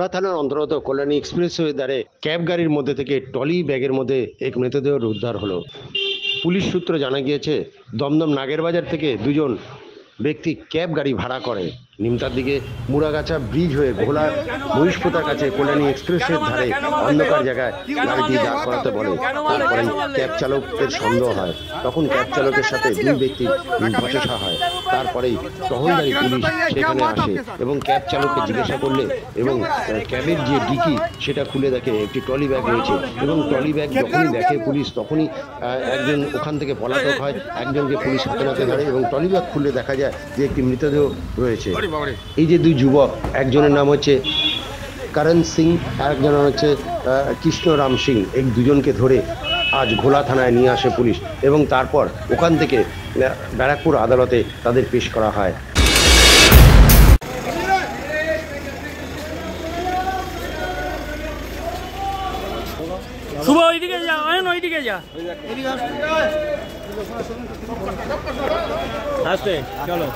ভোলা থানার অন্তর্গত কল্যাণী এক্সপ্রেসওয়ে ধারে ক্যাব গাড়ির মধ্যে থেকে ট্রলি ব্যাগের মধ্যে এক মৃতদেহ উদ্ধার হলো। পুলিশ সূত্রে জানা গিয়েছে, দমদম নাগেরবাজার থেকে দুজন ব্যক্তি ক্যাব গাড়ি ভাড়া করে নিমতার দিকে মুড়াগাছা ব্রিজ হয়ে ভোলা মহিষপোতার কাছে কল্যাণী এক্সপ্রেসের ধারে অন্ধকার জায়গায় গাড়িটি দাঁড় করাতে বলে। তারপরে ক্যাব চালকের সন্দেহ হয়, তখন ক্যাব চালকের সাথে দুই ব্যক্তি বচসা হয়। তারপরেই টহলদারি পুলিশ সেখানে আসে এবং ক্যাব চালককে জিজ্ঞাসা করলে এবং ক্যাবের যে ডিকি সেটা খুলে দেখে একটি ট্রলি ব্যাগ রয়েছে এবং ট্রলি ব্যাগ যখনই দেখে পুলিশ তখনই একজন ওখান থেকে পলাতক হয়, একজনকে পুলিশ হাতে নাতে ধরে এবং ট্রলি ব্যাগ খুলে দেখা যায় যে একটি মৃতদেহ রয়েছে। এই যে দুই যুবক, একজনের নাম হচ্ছে করণ সিং, আরেকজনের হচ্ছে কৃষ্ণরাম সিং, এই দুজনকে ধরে আজ ভোলা থানায় নিয়ে আসে পুলিশ এবং তারপর ওখান থেকে ব্যারাকপুর আদালতে তাদের পেশ করা হয়। শুভ ওইদিকে যা, ওইদিকে যা, আস্তে চলো।